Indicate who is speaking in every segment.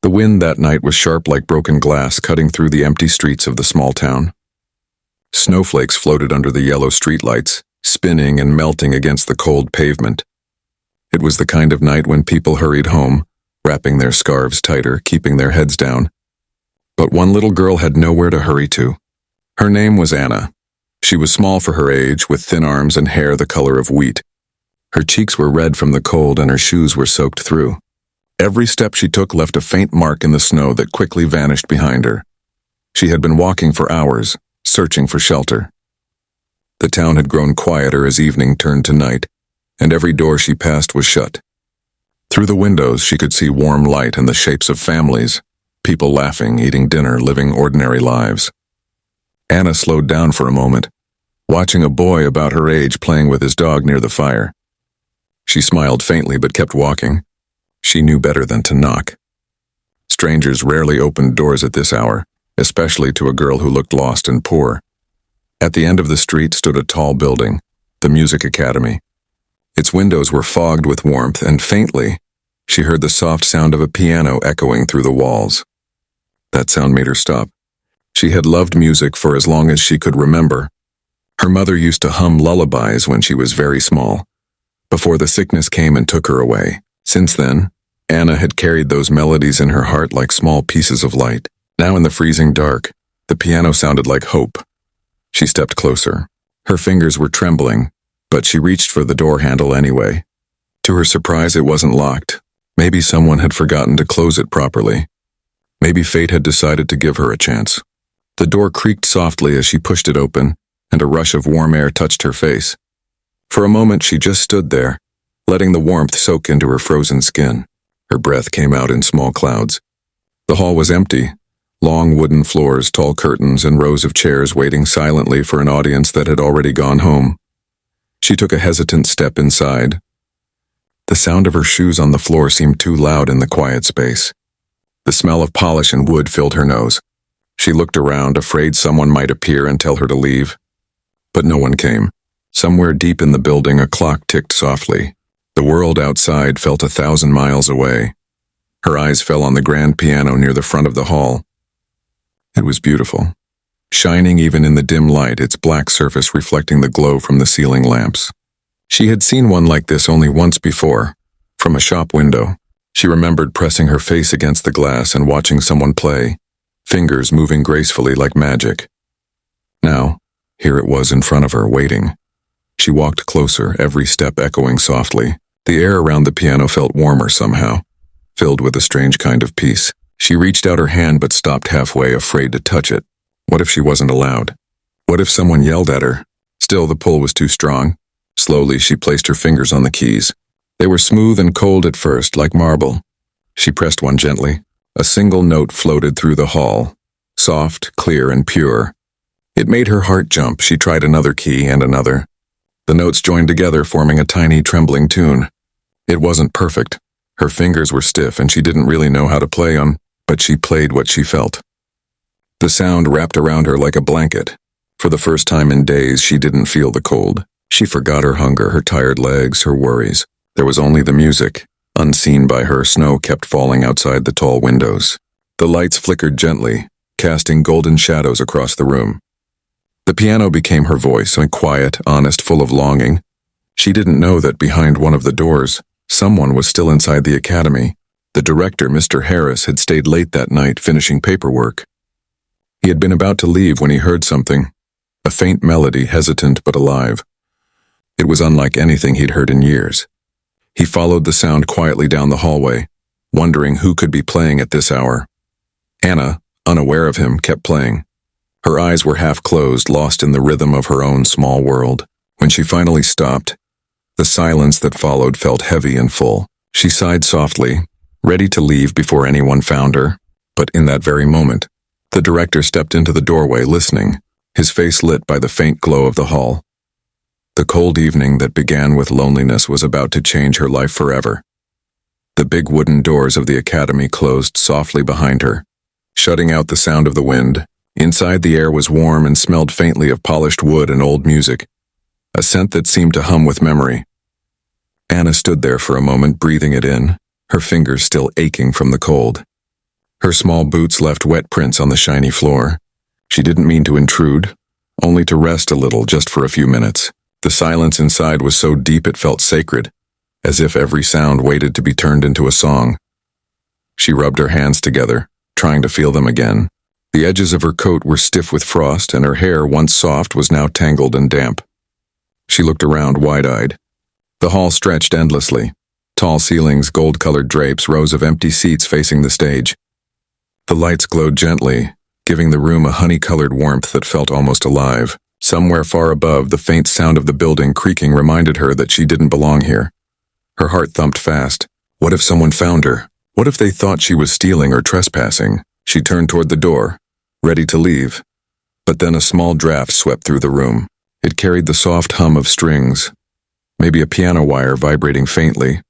Speaker 1: The wind that night was sharp like broken glass cutting through the empty streets of the small town. Snowflakes floated under the yellow streetlights, spinning and melting against the cold pavement. It was the kind of night when people hurried home, wrapping their scarves tighter, keeping their heads down. But one little girl had nowhere to hurry to. Her name was Anna. She was small for her age, with thin arms and hair the color of wheat. Her cheeks were red from the cold and her shoes were soaked through. Every step she took left a faint mark in the snow that quickly vanished behind her. She had been walking for hours, searching for shelter. The town had grown quieter as evening turned to night, and every door she passed was shut. Through the windows she could see warm light and the shapes of families, people laughing, eating dinner, living ordinary lives. Anna slowed down for a moment, watching a boy about her age playing with his dog near the fire. She smiled faintly but kept walking. She knew better than to knock. Strangers rarely opened doors at this hour, especially to a girl who looked lost and poor. At the end of the street stood a tall building, the Music Academy. Its windows were fogged with warmth, and faintly, she heard the soft sound of a piano echoing through the walls. That sound made her stop. She had loved music for as long as she could remember. Her mother used to hum lullabies when she was very small, before the sickness came and took her away. Since then, Anna had carried those melodies in her heart like small pieces of light. Now in the freezing dark, the piano sounded like hope. She stepped closer. Her fingers were trembling, but she reached for the door handle anyway. To her surprise, it wasn't locked. Maybe someone had forgotten to close it properly. Maybe fate had decided to give her a chance. The door creaked softly as she pushed it open, and a rush of warm air touched her face. For a moment she just stood there, letting the warmth soak into her frozen skin. Her breath came out in small clouds. The hall was empty. Long wooden floors, tall curtains, and rows of chairs waiting silently for an audience that had already gone home. She took a hesitant step inside. The sound of her shoes on the floor seemed too loud in the quiet space. The smell of polish and wood filled her nose. She looked around, afraid someone might appear and tell her to leave. But no one came. Somewhere deep in the building, a clock ticked softly. The world outside felt 1,000 miles away. Her eyes fell on the grand piano near the front of the hall. It was beautiful, shining even in the dim light, its black surface reflecting the glow from the ceiling lamps. She had seen one like this only once before, from a shop window. She remembered pressing her face against the glass and watching someone play, fingers moving gracefully like magic. Now, here it was in front of her, waiting. She walked closer, every step echoing softly. The air around the piano felt warmer somehow, filled with a strange kind of peace. She reached out her hand but stopped halfway, afraid to touch it. What if she wasn't allowed? What if someone yelled at her? Still, the pull was too strong. Slowly, she placed her fingers on the keys. They were smooth and cold at first, like marble. She pressed one gently. A single note floated through the hall, soft, clear, and pure. It made her heart jump. She tried another key and another. The notes joined together, forming a tiny, trembling tune. It wasn't perfect. Her fingers were stiff and she didn't really know how to play them, but she played what she felt. The sound wrapped around her like a blanket. For the first time in days, she didn't feel the cold. She forgot her hunger, her tired legs, her worries. There was only the music. Unseen by her, snow kept falling outside the tall windows. The lights flickered gently, casting golden shadows across the room. The piano became her voice, quiet, honest, full of longing. She didn't know that behind one of the doors, someone was still inside the academy. The director, Mr. Harris, had stayed late that night finishing paperwork. He had been about to leave when he heard something, a faint melody, hesitant but alive. It was unlike anything he'd heard in years. He followed the sound quietly down the hallway, wondering who could be playing at this hour. Anna, unaware of him, kept playing. Her eyes were half closed, lost in the rhythm of her own small world. When she finally stopped, the silence that followed felt heavy and full. She sighed softly, ready to leave before anyone found her. But in that very moment, the director stepped into the doorway, listening, his face lit by the faint glow of the hall. The cold evening that began with loneliness was about to change her life forever. The big wooden doors of the academy closed softly behind her, shutting out the sound of the wind. Inside, the air was warm and smelled faintly of polished wood and old music, a scent that seemed to hum with memory. Anna stood there for a moment, breathing it in, her fingers still aching from the cold. Her small boots left wet prints on the shiny floor. She didn't mean to intrude, only to rest a little just for a few minutes. The silence inside was so deep it felt sacred, as if every sound waited to be turned into a song. She rubbed her hands together, trying to feel them again. The edges of her coat were stiff with frost, and her hair, once soft, was now tangled and damp. She looked around wide-eyed. The hall stretched endlessly. Tall ceilings, gold-colored drapes, rows of empty seats facing the stage. The lights glowed gently, giving the room a honey-colored warmth that felt almost alive. Somewhere far above, the faint sound of the building creaking reminded her that she didn't belong here. Her heart thumped fast. What if someone found her? What if they thought she was stealing or trespassing? She turned toward the door, ready to leave. But then a small draft swept through the room. It carried the soft hum of strings, maybe a piano wire vibrating faintly,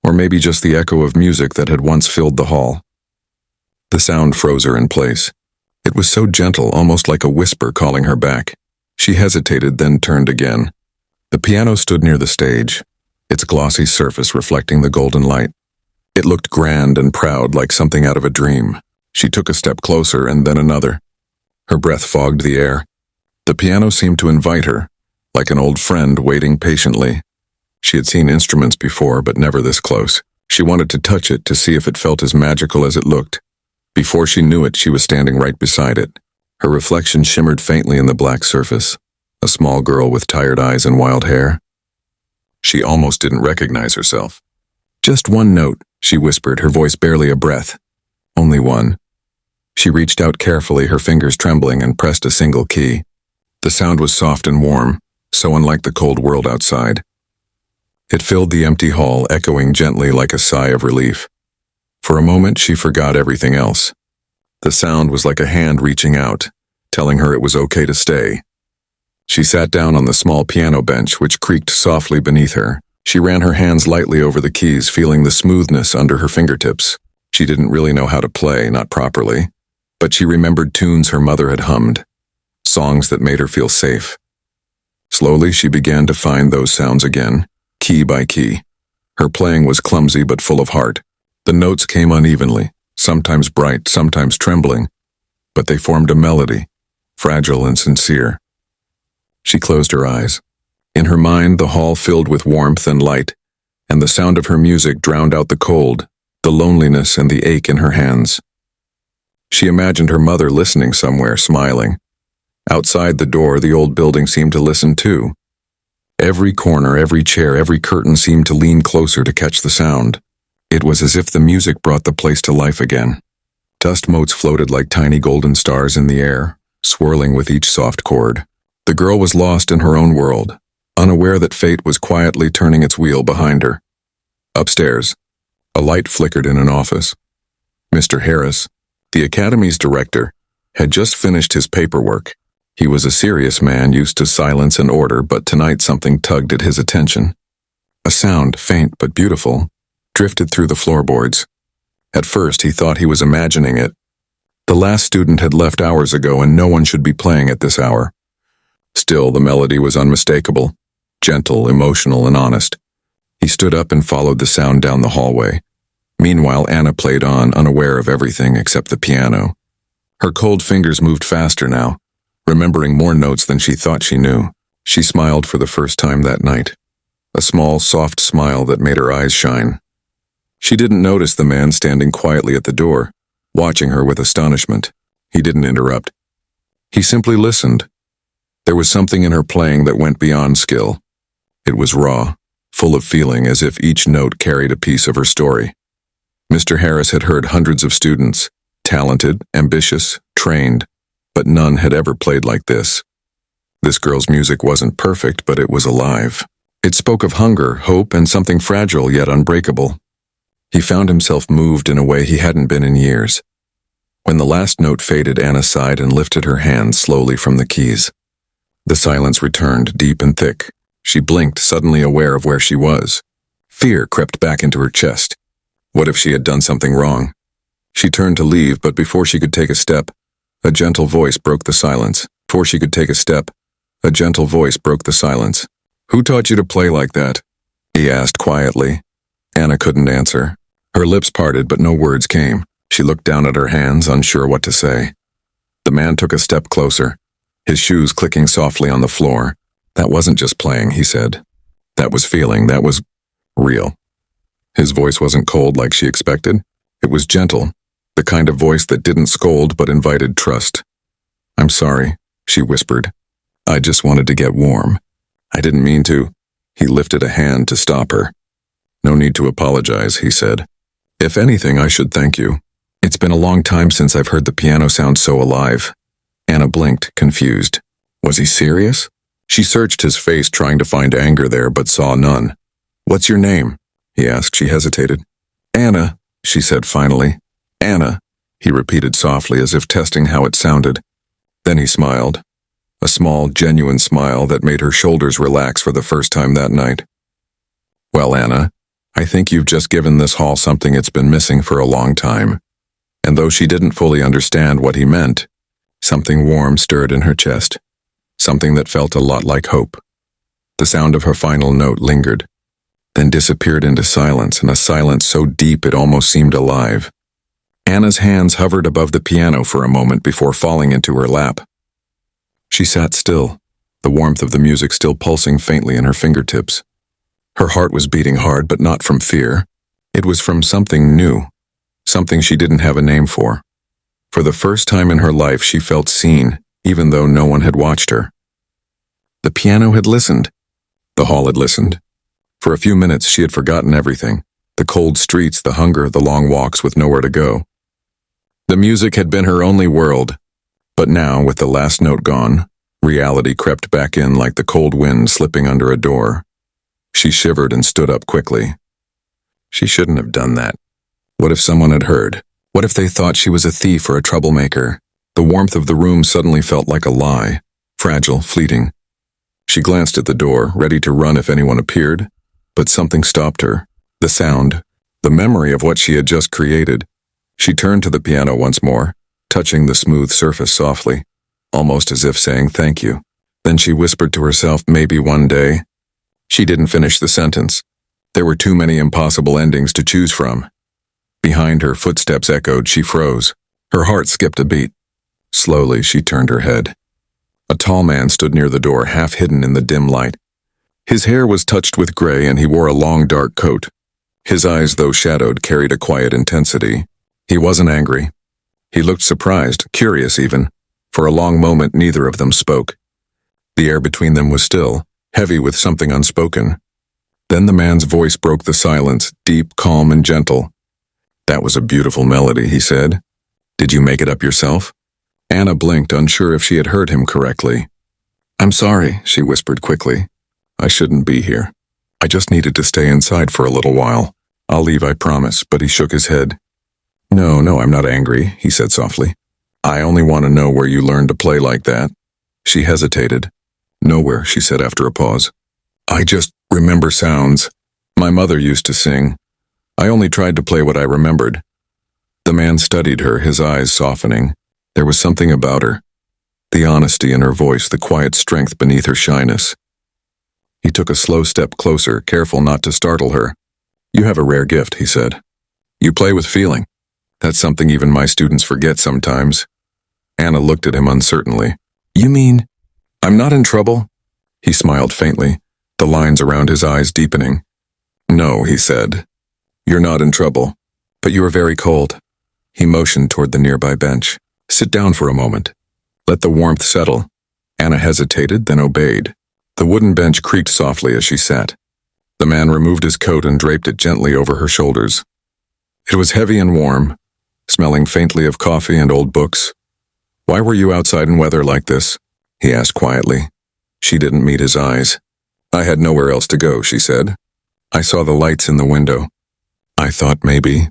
Speaker 1: or maybe just the echo of music that had once filled the hall. The sound froze her in place. It was so gentle, almost like a whisper calling her back. She hesitated, then turned again. The piano stood near the stage, its glossy surface reflecting the golden light. It looked grand and proud, like something out of a dream. She took a step closer and then another. Her breath fogged the air. The piano seemed to invite her, like an old friend waiting patiently. She had seen instruments before, but never this close. She wanted to touch it to see if it felt as magical as it looked. Before she knew it, she was standing right beside it. Her reflection shimmered faintly in the black surface, a small girl with tired eyes and wild hair. She almost didn't recognize herself. "Just one note," she whispered, her voice barely a breath. "Only one." She reached out carefully, her fingers trembling, and pressed a single key. The sound was soft and warm, so unlike the cold world outside. It filled the empty hall, echoing gently like a sigh of relief. For a moment, she forgot everything else. The sound was like a hand reaching out, telling her it was okay to stay. She sat down on the small piano bench, which creaked softly beneath her. She ran her hands lightly over the keys, feeling the smoothness under her fingertips. She didn't really know how to play, not properly, but she remembered tunes her mother had hummed, songs that made her feel safe. Slowly, she began to find those sounds again, key by key. Her playing was clumsy but full of heart. The notes came unevenly, sometimes bright, sometimes trembling, but they formed a melody, fragile and sincere. She closed her eyes. In her mind, the hall filled with warmth and light, and the sound of her music drowned out the cold, the loneliness, and the ache in her hands. She imagined her mother listening somewhere, smiling. Outside the door, the old building seemed to listen too. Every corner, every chair, every curtain seemed to lean closer to catch the sound. It was as if the music brought the place to life again. Dust motes floated like tiny golden stars in the air, swirling with each soft chord. The girl was lost in her own world, unaware that fate was quietly turning its wheel behind her. Upstairs, a light flickered in an office. Mr. Harris, the academy's director, had just finished his paperwork. He was a serious man used to silence and order, but tonight something tugged at his attention. A sound, faint but beautiful, drifted through the floorboards. At first, he thought he was imagining it. The last student had left hours ago, and no one should be playing at this hour. Still, the melody was unmistakable, gentle, emotional, and honest. He stood up and followed the sound down the hallway. Meanwhile, Anna played on, unaware of everything except the piano. Her cold fingers moved faster now, remembering more notes than she thought she knew. She smiled for the first time that night, a small, soft smile that made her eyes shine. She didn't notice the man standing quietly at the door, watching her with astonishment. He didn't interrupt. He simply listened. There was something in her playing that went beyond skill. It was raw, full of feeling, as if each note carried a piece of her story. Mr. Harris had heard hundreds of students, talented, ambitious, trained, but none had ever played like this. This girl's music wasn't perfect, but it was alive. It spoke of hunger, hope, and something fragile yet unbreakable. He found himself moved in a way he hadn't been in years. When the last note faded, Anna sighed and lifted her hands slowly from the keys. The silence returned, deep and thick. She blinked, suddenly aware of where she was. Fear crept back into her chest. What if she had done something wrong? She turned to leave, but before she could take a step, a gentle voice broke the silence. "Who taught you to play like that?" he asked quietly. Anna couldn't answer. Her lips parted, but no words came. She looked down at her hands, unsure what to say. The man took a step closer, his shoes clicking softly on the floor. That wasn't just playing, he said. That was feeling, that was real. His voice wasn't cold like she expected. It was gentle, the kind of voice that didn't scold but invited trust. "I'm sorry," she whispered. "I just wanted to get warm. I didn't mean to." He lifted a hand to stop her. "No need to apologize," he said. "If anything, I should thank you. It's been a long time since I've heard the piano sound so alive." Anna blinked, confused. Was he serious? She searched his face, trying to find anger there, but saw none. "What's your name?" he asked. She hesitated. "Anna," she said finally. "Anna," he repeated softly, as if testing how it sounded. Then he smiled. A small, genuine smile that made her shoulders relax for the first time that night. "Well, Anna, I think you've just given this hall something it's been missing for a long time." And though she didn't fully understand what he meant, something warm stirred in her chest, something that felt a lot like hope. The sound of her final note lingered, then disappeared into silence, and a silence so deep it almost seemed alive. Anna's hands hovered above the piano for a moment before falling into her lap. She sat still, the warmth of the music still pulsing faintly in her fingertips. Her heart was beating hard, but not from fear. It was from something new, something she didn't have a name for. For the first time in her life, she felt seen, even though no one had watched her. The piano had listened. The hall had listened. For a few minutes, she had forgotten everything. The cold streets, the hunger, the long walks with nowhere to go. The music had been her only world. But now, with the last note gone, reality crept back in like the cold wind slipping under a door. She shivered and stood up quickly. She shouldn't have done that. What if someone had heard? What if they thought she was a thief or a troublemaker? The warmth of the room suddenly felt like a lie, fragile, fleeting. She glanced at the door, ready to run if anyone appeared, but something stopped her. The sound, the memory of what she had just created. She turned to the piano once more, touching the smooth surface softly, almost as if saying thank you. Then she whispered to herself, maybe one day. She didn't finish the sentence. There were too many impossible endings to choose from. Behind her, footsteps echoed. She froze. Her heart skipped a beat. Slowly, she turned her head. A tall man stood near the door, half hidden in the dim light. His hair was touched with gray, and he wore a long, dark coat. His eyes, though shadowed, carried a quiet intensity. He wasn't angry. He looked surprised, curious even. For a long moment, neither of them spoke. The air between them was still, heavy with something unspoken. Then the man's voice broke the silence, deep, calm, and gentle. "That was a beautiful melody," he said. "Did you make it up yourself?" Anna blinked, unsure if she had heard him correctly. "I'm sorry," she whispered quickly. "I shouldn't be here. I just needed to stay inside for a little while. I'll leave, I promise," but he shook his head. No, I'm not angry," he said softly. "I only want to know where you learned to play like that." She hesitated. "Nowhere," she said after a pause. "I just remember sounds. My mother used to sing. I only tried to play what I remembered." The man studied her, his eyes softening. There was something about her. The honesty in her voice, the quiet strength beneath her shyness. He took a slow step closer, careful not to startle her. "You have a rare gift," he said. "You play with feeling. That's something even my students forget sometimes." Anna looked at him uncertainly. "You mean I'm not in trouble?" He smiled faintly, the lines around his eyes deepening. "No," he said. "You're not in trouble, but you are very cold." He motioned toward the nearby bench. "Sit down for a moment. Let the warmth settle." Anna hesitated, then obeyed. The wooden bench creaked softly as she sat. The man removed his coat and draped it gently over her shoulders. It was heavy and warm, smelling faintly of coffee and old books. "Why were you outside in weather like this?" he asked quietly. She didn't meet his eyes. "I had nowhere else to go," she said. "I saw the lights in the window. I thought maybe,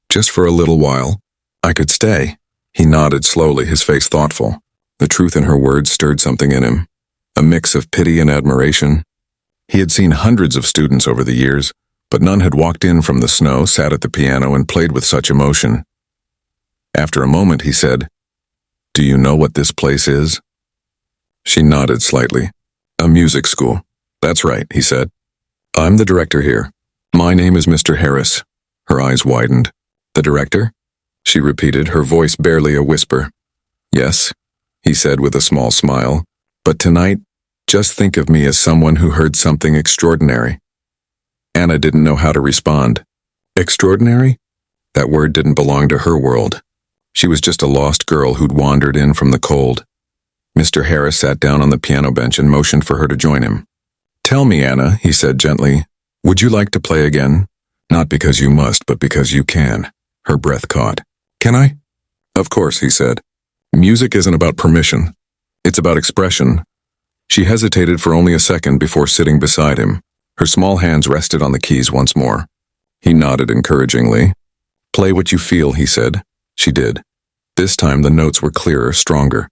Speaker 1: just for a little while, I could stay." He nodded slowly, his face thoughtful. The truth in her words stirred something in him, a mix of pity and admiration. He had seen hundreds of students over the years, but none had walked in from the snow, sat at the piano, and played with such emotion. After a moment, he said, "Do you know what this place is?" She nodded slightly. "A music school." "That's right," he said. "I'm the director here. My name is Mr. Harris." Her eyes widened. "The director?" she repeated, her voice barely a whisper. Yes, he said with a small smile. But tonight, just think of me as someone who heard something extraordinary. Anna didn't know how to respond. Extraordinary? That word didn't belong to her world. She was just a lost girl who'd wandered in from the cold. Mr. Harris sat down on the piano bench and motioned for her to join him. Tell me, Anna, he said gently, would you like to play again? Not because you must, but because you can. Her breath caught. Can I? Of course, he said. Music isn't about permission. It's about expression. She hesitated for only a second before sitting beside him. Her small hands rested on the keys once more. He nodded encouragingly. Play what you feel, he said. She did. This time the notes were clearer, stronger.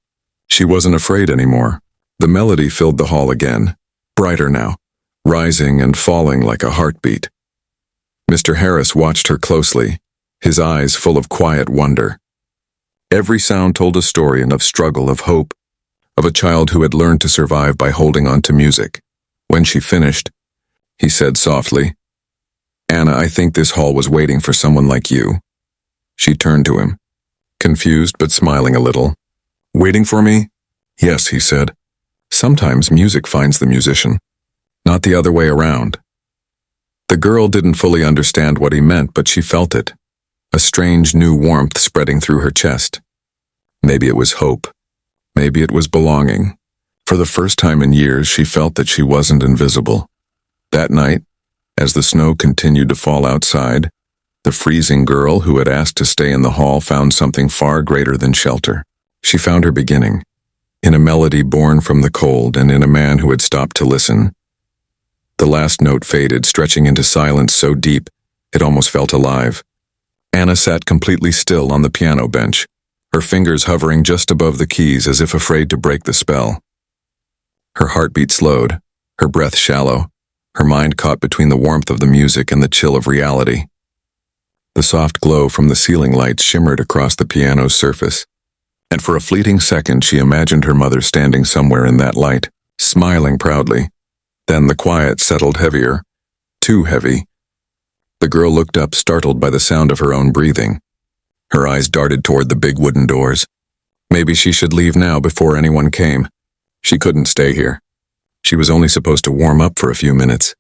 Speaker 1: She wasn't afraid anymore. The melody filled the hall again, brighter now, rising and falling like a heartbeat. Mr. Harris watched her closely, his eyes full of quiet wonder. Every sound told a story of struggle, of hope, of a child who had learned to survive by holding on to music. When she finished, he said softly, Anna, I think this hall was waiting for someone like you. She turned to him, confused but smiling a little. Waiting for me? Yes, he said. Sometimes music finds the musician, not the other way around. The girl didn't fully understand what he meant, but she felt it, a strange new warmth spreading through her chest. Maybe it was hope. Maybe it was belonging. For the first time in years, she felt that she wasn't invisible. That night, as the snow continued to fall outside, the freezing girl who had asked to stay in the hall found something far greater than shelter. She found her beginning, in a melody born from the cold and in a man who had stopped to listen. The last note faded, stretching into silence so deep it almost felt alive. Anna sat completely still on the piano bench, her fingers hovering just above the keys as if afraid to break the spell. Her heartbeat slowed, her breath shallow, her mind caught between the warmth of the music and the chill of reality. The soft glow from the ceiling lights shimmered across the piano's surface, and for a fleeting second she imagined her mother standing somewhere in that light, smiling proudly. Then the quiet settled heavier, too heavy. The girl looked up, startled by the sound of her own breathing. Her eyes darted toward the big wooden doors. Maybe she should leave now before anyone came. She couldn't stay here. She was only supposed to warm up for a few minutes.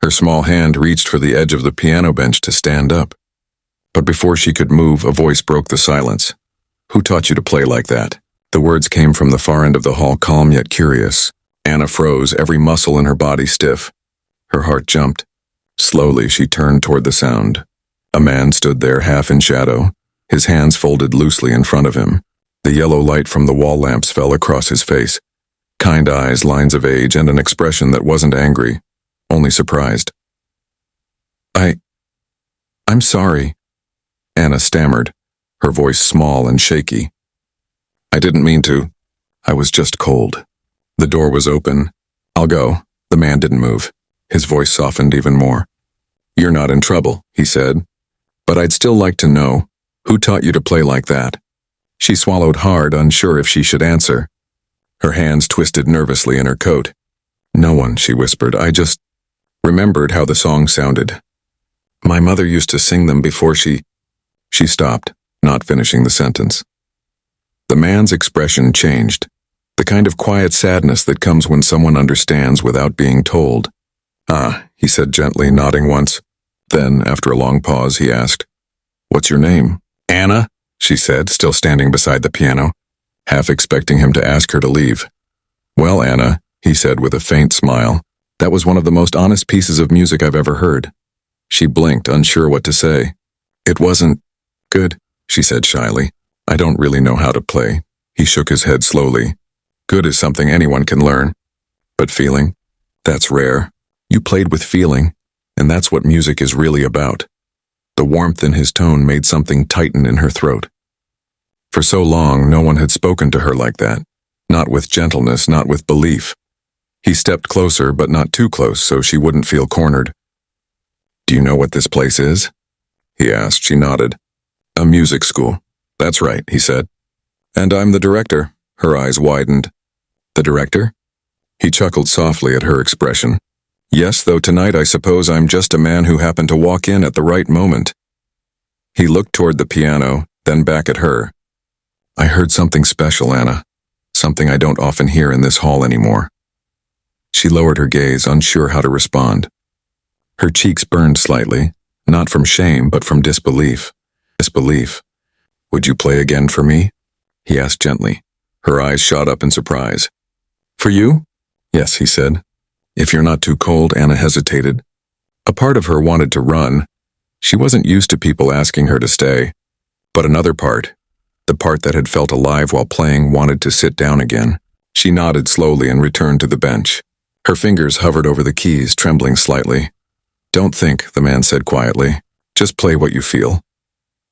Speaker 1: Her small hand reached for the edge of the piano bench to stand up. But before she could move, a voice broke the silence. Who taught you to play like that? The words came from the far end of the hall, calm yet curious. Anna froze, every muscle in her body stiff. Her heart jumped. Slowly, she turned toward the sound. A man stood there, half in shadow, his hands folded loosely in front of him. The yellow light from the wall lamps fell across his face. Kind eyes, lines of age, and an expression that wasn't angry, only surprised. I'm sorry, Anna stammered, her voice small and shaky. I didn't mean to. I was just cold. The door was open. I'll go. The man didn't move. His voice softened even more. You're not in trouble, he said. But I'd still like to know, who taught you to play like that? She swallowed hard, unsure if she should answer. Her hands twisted nervously in her coat. No one, she whispered. I just remembered how the song sounded. My mother used to sing them before she stopped, not finishing the sentence. The man's expression changed, the kind of quiet sadness that comes when someone understands without being told. Ah, he said gently, nodding once. Then, after a long pause, he asked, What's your name? Anna, she said, still standing beside the piano, half expecting him to ask her to leave. Well, Anna, he said with a faint smile, that was one of the most honest pieces of music I've ever heard. She blinked, unsure what to say. It wasn't good, she said shyly. I don't really know how to play. He shook his head slowly. Good is something anyone can learn. But feeling? That's rare. You played with feeling, and that's what music is really about. The warmth in his tone made something tighten in her throat. For so long, no one had spoken to her like that. Not with gentleness, not with belief. He stepped closer, but not too close, so she wouldn't feel cornered. Do you know what this place is? He asked. She nodded. A music school. That's right, he said. And I'm the director. Her eyes widened. The director? He chuckled softly at her expression. Yes, though tonight I suppose I'm just a man who happened to walk in at the right moment. He looked toward the piano, then back at her. I heard something special, Anna. Something I don't often hear in this hall anymore. She lowered her gaze, unsure how to respond. Her cheeks burned slightly, not from shame, but from disbelief. Disbelief. Would you play again for me? He asked gently. Her eyes shot up in surprise. For you? Yes, he said. If you're not too cold, Anna hesitated. A part of her wanted to run. She wasn't used to people asking her to stay. But another part, the part that had felt alive while playing, wanted to sit down again. She nodded slowly and returned to the bench. Her fingers hovered over the keys, trembling slightly. Don't think, the man said quietly. Just play what you feel.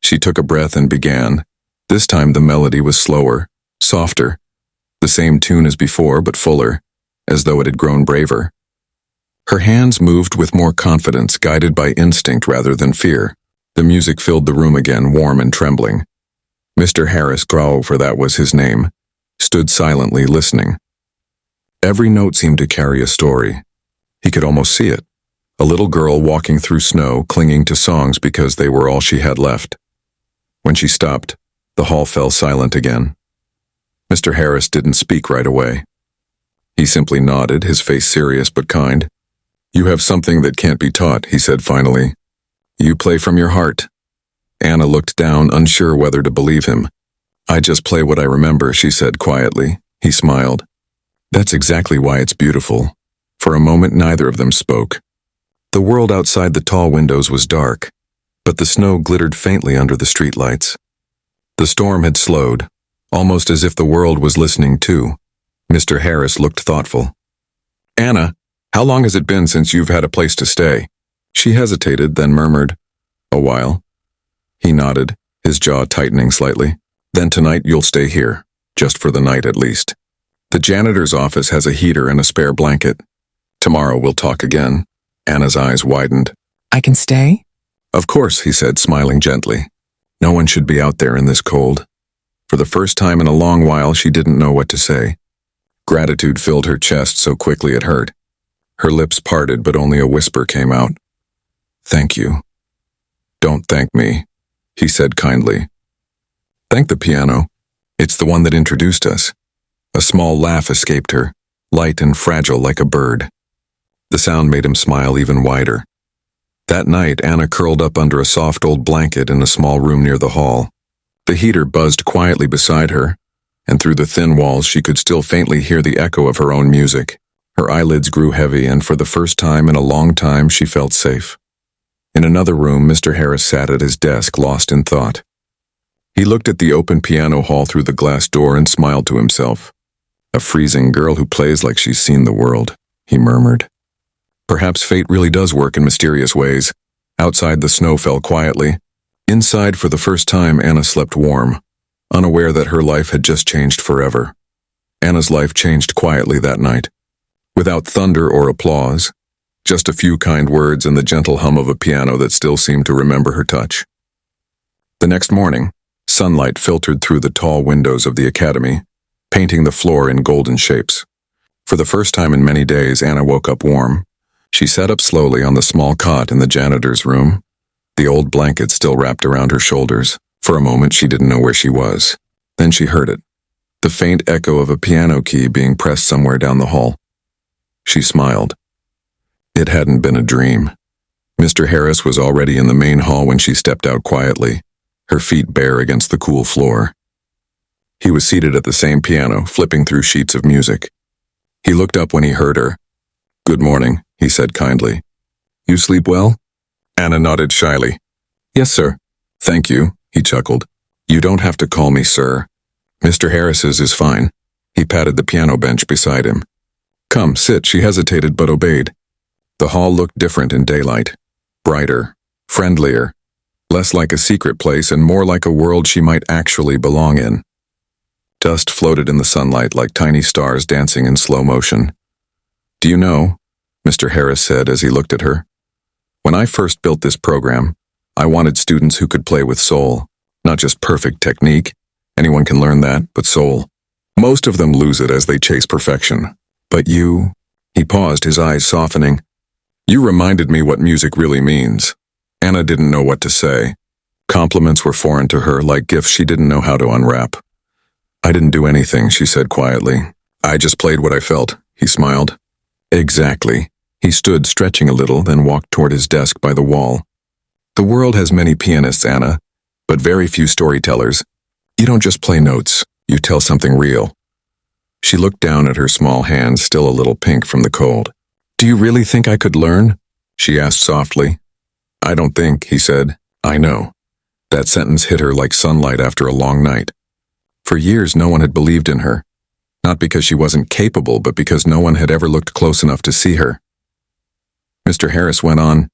Speaker 1: She took a breath and began. This time the melody was slower, softer. The same tune as before, but fuller, as though it had grown braver. Her hands moved with more confidence, guided by instinct rather than fear. The music filled the room again, warm and trembling. Mr. Harris, for that was his name, stood silently listening. Every note seemed to carry a story. He could almost see it. A little girl walking through snow, clinging to songs because they were all she had left. When she stopped, the hall fell silent again. Mr. Harris didn't speak right away. He simply nodded, his face serious but kind. You have something that can't be taught, he said finally. You play from your heart. Anna looked down, unsure whether to believe him. I just play what I remember, she said quietly. He smiled. That's exactly why it's beautiful. For a moment neither of them spoke. The world outside the tall windows was dark, but the snow glittered faintly under the streetlights. The storm had slowed, almost as if the world was listening too. Mr. Harris looked thoughtful. Anna, how long has it been since you've had a place to stay? She hesitated, then murmured, A while. He nodded, his jaw tightening slightly. Then tonight you'll stay here, just for the night at least. The janitor's office has a heater and a spare blanket. Tomorrow we'll talk again. Anna's eyes widened.
Speaker 2: I can stay?
Speaker 1: Of course, he said, smiling gently. No one should be out there in this cold. For the first time in a long while, she didn't know what to say. Gratitude filled her chest so quickly it hurt. Her lips parted, but only a whisper came out. Thank you. Don't thank me, he said kindly. Thank the piano. It's the one that introduced us. A small laugh escaped her, light and fragile like a bird. The sound made him smile even wider. That night, Anna curled up under a soft old blanket in a small room near the hall. The heater buzzed quietly beside her, and through the thin walls she could still faintly hear the echo of her own music. Her eyelids grew heavy, and for the first time in a long time she felt safe. In another room, Mr. Harris sat at his desk, lost in thought. He looked at the open piano hall through the glass door and smiled to himself. A freezing girl who plays like she's seen the world, he murmured. Perhaps fate really does work in mysterious ways. Outside, the snow fell quietly. Inside, for the first time, Anna slept warm, unaware that her life had just changed forever. Anna's life changed quietly that night, without thunder or applause, just a few kind words and the gentle hum of a piano that still seemed to remember her touch. The next morning, sunlight filtered through the tall windows of the academy, painting the floor in golden shapes. For the first time in many days, Anna woke up warm. She sat up slowly on the small cot in the janitor's room, the old blanket still wrapped around her shoulders. For a moment, she didn't know where she was. Then she heard it, the faint echo of a piano key being pressed somewhere down the hall. She smiled. It hadn't been a dream. Mr. Harris was already in the main hall when she stepped out quietly, her feet bare against the cool floor. He was seated at the same piano, flipping through sheets of music. He looked up when he heard her. Good morning, he said kindly. You sleep well? Anna nodded shyly. Yes, sir. Thank you, he chuckled. You don't have to call me sir. Mr. Harris's is fine. He patted the piano bench beside him. Come, sit, she hesitated but obeyed. The hall looked different in daylight. Brighter, friendlier, less like a secret place and more like a world she might actually belong in. Dust floated in the sunlight like tiny stars dancing in slow motion. Do you know, Mr. Harris said as he looked at her, when I first built this program, I wanted students who could play with soul, not just perfect technique. Anyone can learn that, but soul. Most of them lose it as they chase perfection. But you, he paused, his eyes softening. You reminded me what music really means. Anna didn't know what to say. Compliments were foreign to her, like gifts she didn't know how to unwrap. I didn't do anything, she said quietly. I just played what I felt, he smiled. Exactly. He stood, stretching a little, then walked toward his desk by the wall. The world has many pianists, Anna, but very few storytellers. You don't just play notes, you tell something real. She looked down at her small hands, still a little pink from the cold. Do you really think I could learn? She asked softly. I don't think, he said. I know. That sentence hit her like sunlight after a long night. For years, no one had believed in her. Not because she wasn't capable, but because no one had ever looked close enough to see her. Mr. Harris went on,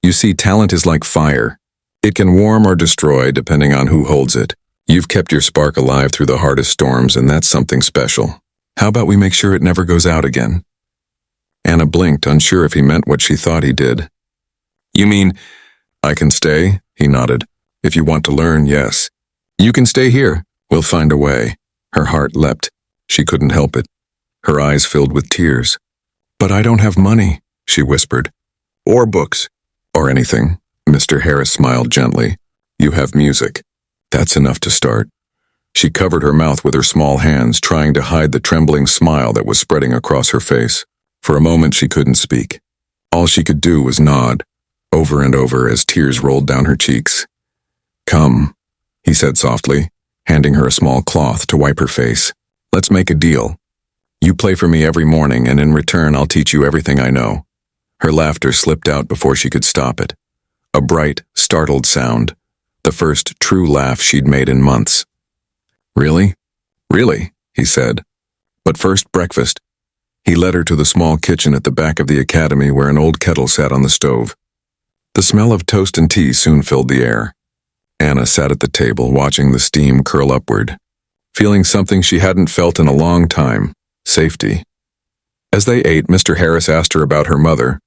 Speaker 1: You see, talent is like fire. It can warm or destroy depending on who holds it. You've kept your spark alive through the hardest storms, and that's something special. How about we make sure it never goes out again? Anna blinked, unsure if he meant what she thought he did. You mean, I can stay? He nodded. If you want to learn, yes. You can stay here. We'll find a way. Her heart leapt. She couldn't help it. Her eyes filled with tears. But I don't have money, she whispered. Or books. Or anything. Mr. Harris smiled gently. You have music. That's enough to start. She covered her mouth with her small hands, trying to hide the trembling smile that was spreading across her face. For a moment she couldn't speak. All she could do was nod, over and over as tears rolled down her cheeks. Come, he said softly, handing her a small cloth to wipe her face. Let's make a deal. You play for me every morning, and in return I'll teach you everything I know. Her laughter slipped out before she could stop it. A bright, startled sound. The first true laugh she'd made in months. Really? Really, he said. But first, breakfast. He led her to the small kitchen at the back of the academy where an old kettle sat on the stove. The smell of toast and tea soon filled the air. Anna sat at the table, watching the steam curl upward, feeling something she hadn't felt in a long time, safety. As they ate, Mr. Harris asked her about her mother,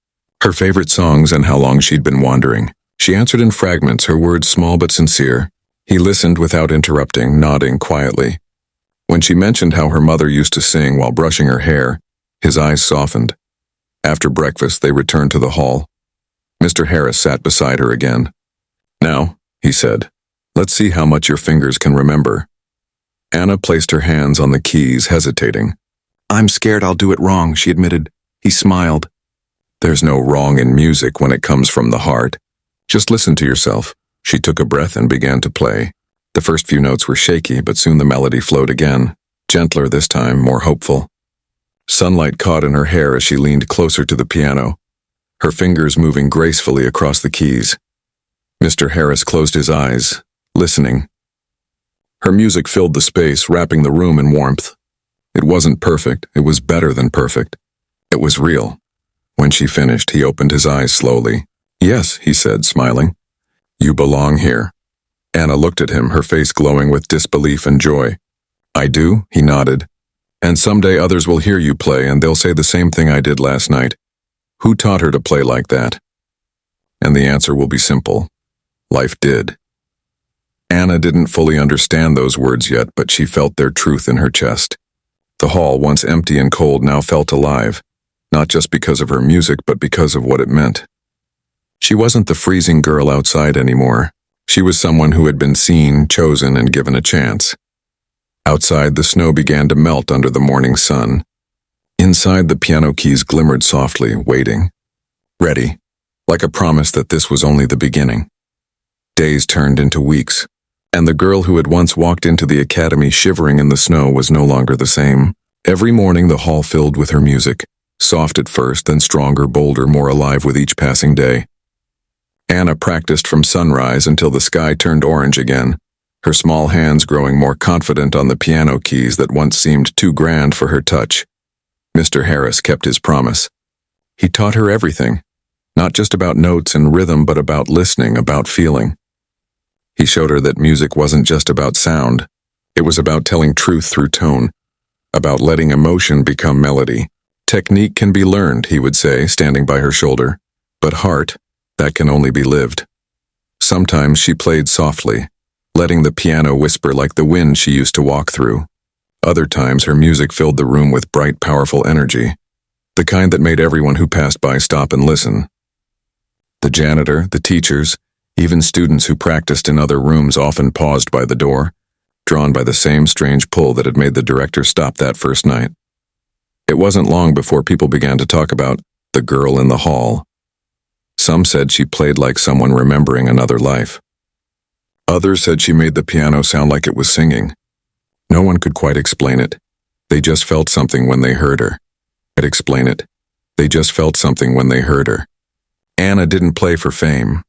Speaker 1: her favorite songs, and how long she'd been wandering. She answered in fragments, her words small but sincere. He listened without interrupting, nodding quietly. When she mentioned how her mother used to sing while brushing her hair, his eyes softened. After breakfast, they returned to the hall. Mr. Harris sat beside her again. Now, he said, let's see how much your fingers can remember. Anna placed her hands on the keys, hesitating. I'm scared I'll do it wrong, she admitted. He smiled. There's no wrong in music when it comes from the heart. Just listen to yourself. She took a breath and began to play. The first few notes were shaky, but soon the melody flowed again, gentler this time, more hopeful. Sunlight caught in her hair as she leaned closer to the piano, her fingers moving gracefully across the keys. Mr. Harris closed his eyes, listening. Her music filled the space, wrapping the room in warmth. It wasn't perfect, it was better than perfect. It was real. When she finished, he opened his eyes slowly. Yes, he said, smiling. You belong here. Anna looked at him, her face glowing with disbelief and joy. I do, he nodded. And someday others will hear you play, and they'll say the same thing I did last night. Who taught her to play like that? And the answer will be simple. Life did. Anna didn't fully understand those words yet, but she felt their truth in her chest. The hall, once empty and cold, now felt alive, not just because of her music, but because of what it meant. She wasn't the freezing girl outside anymore. She was someone who had been seen, chosen, and given a chance. Outside, the snow began to melt under the morning sun. Inside, the piano keys glimmered softly, waiting. Ready, like a promise that this was only the beginning. Days turned into weeks, and the girl who had once walked into the academy shivering in the snow was no longer the same. Every morning, the hall filled with her music, soft at first, then stronger, bolder, more alive with each passing day. Anna practiced from sunrise until the sky turned orange again, her small hands growing more confident on the piano keys that once seemed too grand for her touch. Mr. Harris kept his promise. He taught her everything, not just about notes and rhythm, but about listening, about feeling. He showed her that music wasn't just about sound. It was about telling truth through tone, about letting emotion become melody. Technique can be learned, he would say, standing by her shoulder, but heart, that can only be lived. Sometimes she played softly, letting the piano whisper like the wind she used to walk through. Other times her music filled the room with bright, powerful energy. The kind that made everyone who passed by stop and listen. The janitor, the teachers, even students who practiced in other rooms often paused by the door, drawn by the same strange pull that had made the director stop that first night. It wasn't long before people began to talk about the girl in the hall. Some said she played like someone remembering another life. Others said she made the piano sound like it was singing. No one could quite explain it. They just felt something when they heard her. I'd explain it. They just felt something when they heard her. Anna didn't play for fame.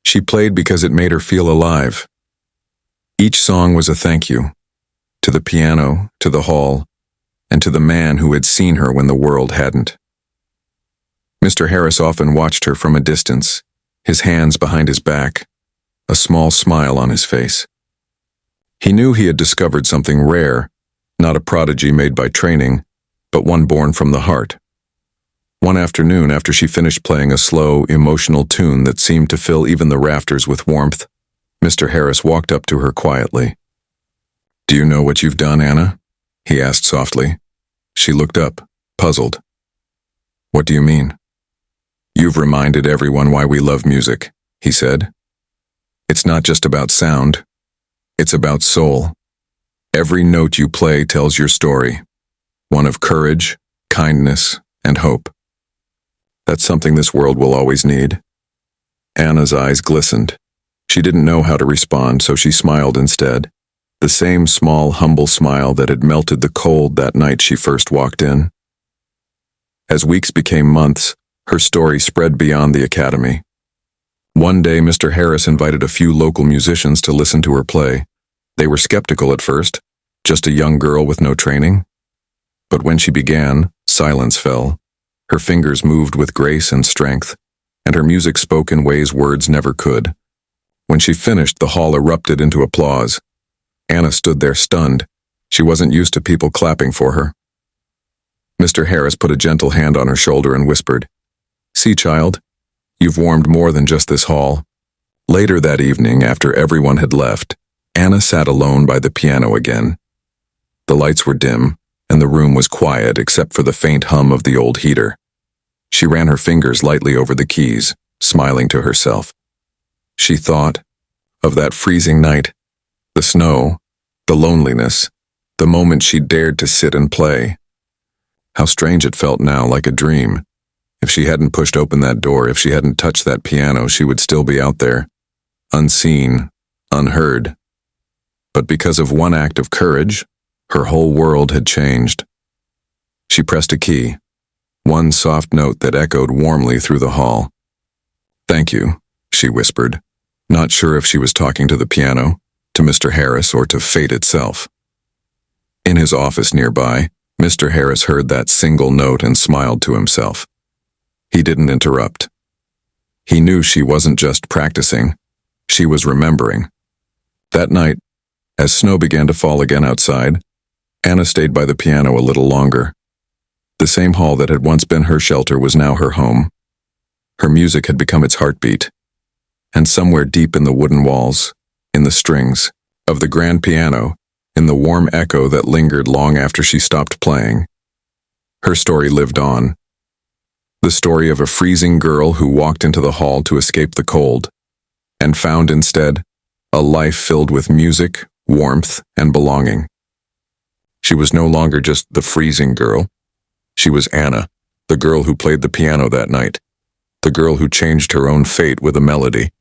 Speaker 1: She played because it made her feel alive. Each song was a thank you. To the piano, to the hall, and to the man who had seen her when the world hadn't. Mr. Harris often watched her from a distance, his hands behind his back, a small smile on his face. He knew he had discovered something rare, not a prodigy made by training, but one born from the heart. One afternoon, after she finished playing a slow, emotional tune that seemed to fill even the rafters with warmth, Mr. Harris walked up to her quietly. "Do you know what you've done, Anna?" he asked softly. She looked up, puzzled. "What do you mean?" "You've reminded everyone why we love music," he said. "It's not just about sound. It's about soul. Every note you play tells your story, one of courage, kindness, and hope. That's something this world will always need." Anna's eyes glistened. She didn't know how to respond, so she smiled instead, the same small, humble smile that had melted the cold that night she first walked in. As weeks became months, her story spread beyond the academy. One day, Mr. Harris invited a few local musicians to listen to her play. They were skeptical at first, just a young girl with no training. But when she began, silence fell. Her fingers moved with grace and strength, and her music spoke in ways words never could. When she finished, the hall erupted into applause. Anna stood there stunned. She wasn't used to people clapping for her. Mr. Harris put a gentle hand on her shoulder and whispered, "See, child, you've warmed more than just this hall." Later that evening, after everyone had left, Anna sat alone by the piano again. The lights were dim, and the room was quiet except for the faint hum of the old heater. She ran her fingers lightly over the keys, smiling to herself. She thought of that freezing night, the snow, the loneliness, the moment she dared to sit and play. How strange it felt now, like a dream. If she hadn't pushed open that door, if she hadn't touched that piano, she would still be out there, unseen, unheard. But because of one act of courage, her whole world had changed. She pressed a key, one soft note that echoed warmly through the hall. "Thank you," she whispered, not sure if she was talking to the piano, to Mr. Harris, or to fate itself. In his office nearby, Mr. Harris heard that single note and smiled to himself. He didn't interrupt. He knew she wasn't just practicing, she was remembering. That night, as snow began to fall again outside, Anna stayed by the piano a little longer. The same hall that had once been her shelter was now her home. Her music had become its heartbeat. And somewhere deep in the wooden walls, in the strings, of the grand piano, in the warm echo that lingered long after she stopped playing, her story lived on. The story of a freezing girl who walked into the hall to escape the cold, and found instead a life filled with music, warmth, and belonging. She was no longer just the freezing girl. She was Anna, the girl who played the piano that night, the girl who changed her own fate with a melody.